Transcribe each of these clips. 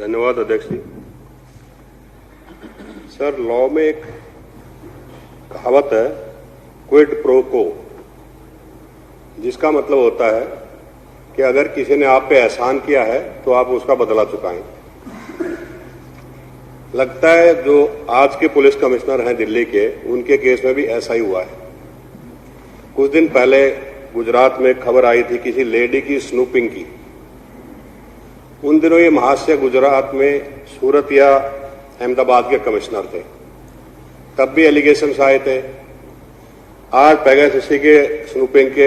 धन्यवाद अध्यक्ष जी। Sir, law में एक कहावत है, क्विड प्रो को, जिसका मतलब होता है कि अगर किसी ने आप पे एहसान किया है तो आप उसका बदला चुकाएं। लगता है जो आज के पुलिस कमिश्नर हैं दिल्ली के, उनके केस में भी ऐसा ही हुआ है। कुछ दिन पहले गुजरात में खबर आई थी किसी लेडी की स्नूपिंग की। उन दिनों ये महाशय गुजरात में सूरत या अहमदाबाद के कमिश्नर थे, तब भी एलिगेशंस आए थे। आज पेगासस के स्नूपिंग के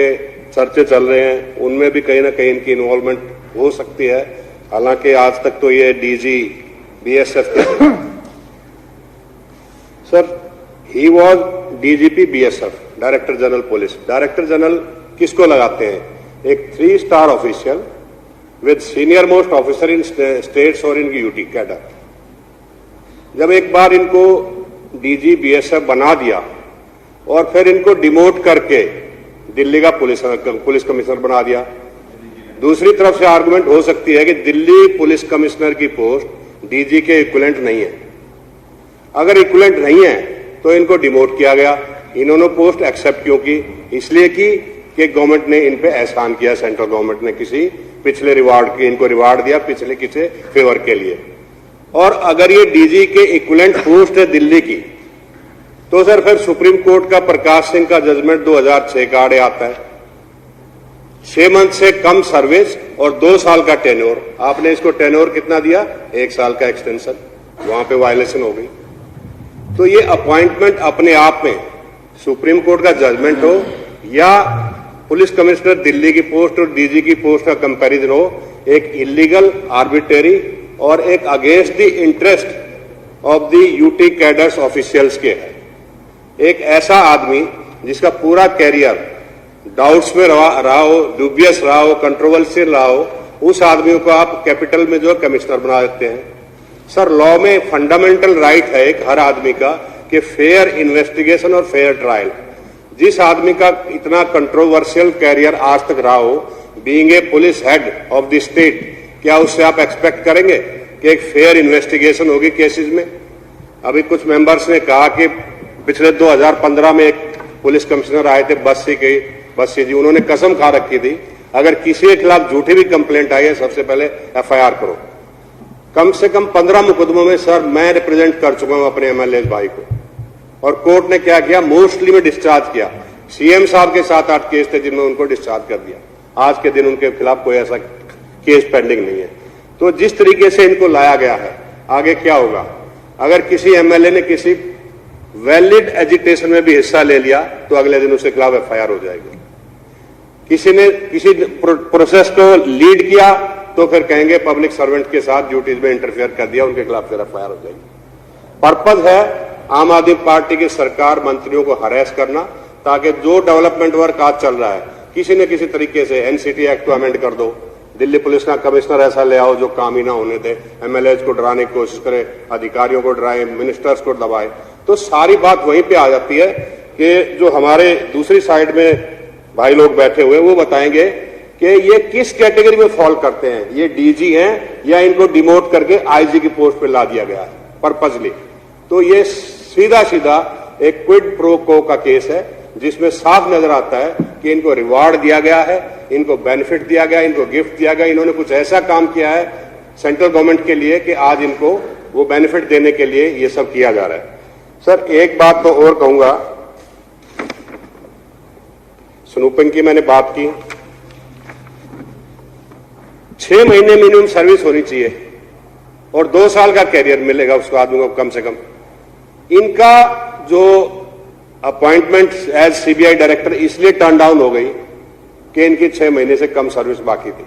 चर्चे चल रहे हैं, उनमें भी कहीं ना कहीं इनकी इन्वॉल्वमेंट हो सकती है। हालांकि आज तक तो ये डीजी बीएसएफ के थे। Sir, he was DGP BSF, director general police. Director general किसको लगाते हैं? एक 3 star official with senior most officer in states और इन यूटी कैडर। जब एक बार इनको डीजी बीएसएफ बना दिया और फिर इनको डिमोट करके दिल्ली का पुलिस कमिश्नर बना दिया। दूसरी तरफ से आर्गुमेंट हो सकती है कि दिल्ली पुलिस कमिश्नर की पोस्ट डीजी के इक्विवेलेंट नहीं है। अगर इक्विवेलेंट नहीं है तो इनको डिमोट किया गया। इन्होंने पोस्ट एक्सेप्ट क्यों की? इसलिए कि गवर्नमेंट ने इन पे एहसान किया, सेंट्रल गवर्नमेंट ने किसी पिछले रिवार्ड की इनको रिवार्ड दिया पिछले किसी फेवर के लिए। और अगर ये डीजी के इक्विवेलेंट पोस्ट है दिल्ली की, तो सर फिर सुप्रीम कोर्ट का प्रकाश सिंह का जजमेंट 2006 का आड़े आता है। 6 मंथ से कम सर्विस और 2 साल का टेन्योर। आपने इसको टेन्योर कितना दिया? 1 साल का एक्सटेंशन। वहां पे वायलेशन हो गई। तो ये अपॉइंटमेंट अपने आप में सुप्रीम कोर्ट का जजमेंट हो या पुलिस कमिश्नर दिल्ली की पोस्ट और डीजी की पोस्ट का कंपैरिजन हो, एक इलीगल, आर्बिट्रेरी और एक against the interest of the UT cadres officials के है। एक ऐसा आदमी जिसका पूरा कैरियर डाउट्स में रहा हो, ड्यूबियस रहा हो, कंट्रोवर्शियल रहा हो, उस आदमी को आप कैपिटल में जो कमिश्नर बना देते हैं। सर, लॉ में फंडामेंटल राइट है एक हर आदमी का कि फेयर इन्वेस्टिगेशन और फेयर ट्रायल। जिस आदमी का इतना कंट्रोवर्शियल कैरियर आज तक रहा हो, being a police head of the state, क्या उससे आप एक्सपेक्ट करेंगे कि एक फेयर इन्वेस्टिगेशन होगी केसेस में? अभी कुछ मेंबर्स ने कहा कि पिछले 2015 में एक पुलिस कमिश्नर आए थे बस्सी जी, उन्होंने कसम खा रखी थी अगर किसी के खिलाफ झूठी भी कंप्लेंट आई है सबसे पहले एफआईआर करो। कम से कम 15 मुकदमों में सर मैं रिप्रेजेंट कर चुका हूं अपने एमएलए भाई को, और कोर्ट ने क्या किया? मोस्टली में डिस्चार्ज किया। सीएम साहब के 7-8 केस थे जिनमें उनको डिस्चार्ज कर दिया। आज के दिन उनके खिलाफ कोई ऐसा केस पेंडिंग नहीं है। तो जिस तरीके से इनको लाया गया है, आगे क्या होगा? अगर किसी एमएलए ने किसी वैलिड एजिटेशन में भी हिस्सा ले लिया तो अगले दिन उसके खिलाफ एफआईआर हो जाएगी। किसी ने किसी प्रोसेस को लीड किया तो फिर कहेंगे पब्लिक सर्वेंट के साथ ड्यूटीज में इंटरफेयर कर दिया, उनके खिलाफ फिर एफआईआर हो जाएगी। पर्पज है आम आदमी पार्टी की सरकार मंत्रियों को हरेस करना, ताकि जो डेवलपमेंट वर्क आज चल रहा है किसी न किसी तरीके से एनसीटी एक्ट को अमेंड कर दो, दिल्ली पुलिस का कमिश्नर ऐसा ले आओ जो काम ही ना होने दे, एमएलएज को डराने की कोशिश करे, अधिकारियों को डराए, मिनिस्टर्स को दबाए। तो सारी बात वहीं पे आ जाती है कि जो हमारे दूसरी साइड में भाई लोग बैठे हुए वो बताएंगे कि ये किस कैटेगरी में फॉल करते हैं, ये डीजी हैं या इनको डिमोट करके आईजी की पोस्ट पे ला दिया गया है पर्पजली। तो ये सीधा सीधा एक क्विड प्रो को का केस है, जिसमें साफ नजर आता है कि इनको रिवार्ड दिया गया है, इनको बेनिफिट दिया गया, इनको गिफ्ट दिया गया, इन्होंने कुछ ऐसा काम किया है सेंट्रल गवर्नमेंट के लिए कि आज इनको वो बेनिफिट देने के लिए ये सब किया जा रहा है। सर, एक बात तो और कहूंगा, स्नूपिंग की मैंने बात की, 6 महीने मिनिमम सर्विस होनी चाहिए और 2 साल का कैरियर मिलेगा उसको आदमी को कम से कम। इनका जो अपॉइंटमेंट एज सीबीआई डायरेक्टर इसलिए टर्न डाउन हो गई कि इनकी 6 महीने से कम सर्विस बाकी थी।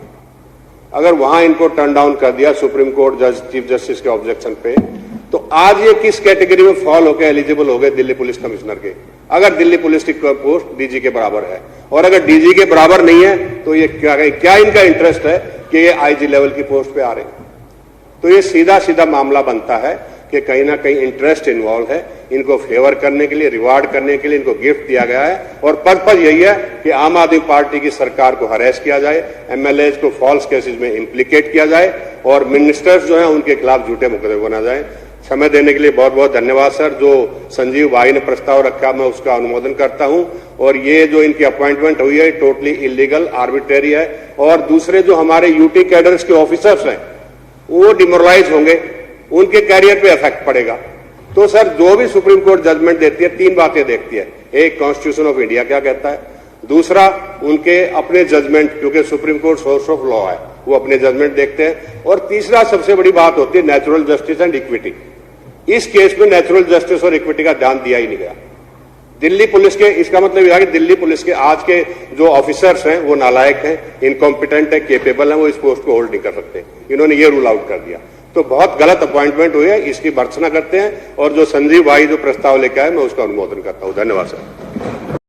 अगर वहां इनको टर्न डाउन कर दिया सुप्रीम कोर्ट जज, चीफ जस्टिस के ऑब्जेक्शन पे, तो आज ये किस कैटेगरी में फॉल होकर एलिजिबल हो गए दिल्ली पुलिस कमिश्नर के? अगर दिल्ली पुलिस की पोस्ट डीजी के बराबर है, और अगर डीजी के बराबर नहीं है तो ये क्या इनका इंटरेस्ट है कि ये आईजी लेवल की पोस्ट पे आ रहे हैं? तो ये सीधा सीधा मामला बनता है कि कहीं ना कहीं इंटरेस्ट इन्वॉल्व है, इनको फेवर करने के लिए, रिवार्ड करने के लिए इनको गिफ्ट दिया गया है, और पर्पज यही है कि आम आदमी पार्टी की सरकार को हरेस किया जाए, एमएलएज को फॉल्स केसेस में इंप्लीकेट किया जाए, और मिनिस्टर्स जो हैं उनके खिलाफ झूठे मुकदमे बना जाए। समय देने के लिए बहुत बहुत धन्यवाद सर। जो संजीव भाई ने प्रस्ताव रखा मैं उसका अनुमोदन करता हूं, और ये जो इनकी अपॉइंटमेंट हुई है टोटली इलीगल, आर्बिट्रेरी है। और दूसरे जो हमारे यूटी कैडर्स के ऑफिसर्स हैं वो डिमोरलाइज होंगे, उनके कैरियर पे इफेक्ट पड़ेगा। तो सर जो भी सुप्रीम कोर्ट जजमेंट देती है 3 बातें देखती है। एक, कॉन्स्टिट्यूशन ऑफ इंडिया क्या कहता है, दूसरा उनके अपने जजमेंट, क्योंकि supreme court source of law है, वो अपने जजमेंट देखते हैं, और तीसरा सबसे बड़ी बात होती है नेचुरल जस्टिस एंड इक्विटी। इस केस में नेचुरल जस्टिस और इक्विटी का ध्यान दिया ही नहीं गया। दिल्ली पुलिस के, इसका मतलब यह है कि दिल्ली पुलिस के आज के जो ऑफिसर्स हैं वो नालायक हैं, इनकॉम्पिटेंट है, केपेबल हैं, वो इस पोस्ट को होल्ड नहीं कर सकते। इन्होंने ये रूल आउट कर दिया। तो बहुत गलत अपॉइंटमेंट हुई है, इसकी भर्त्सना करते हैं। और जो संजीव भाई जो प्रस्ताव लेकर आए मैं उसका अनुमोदन करता हूं। धन्यवाद सर।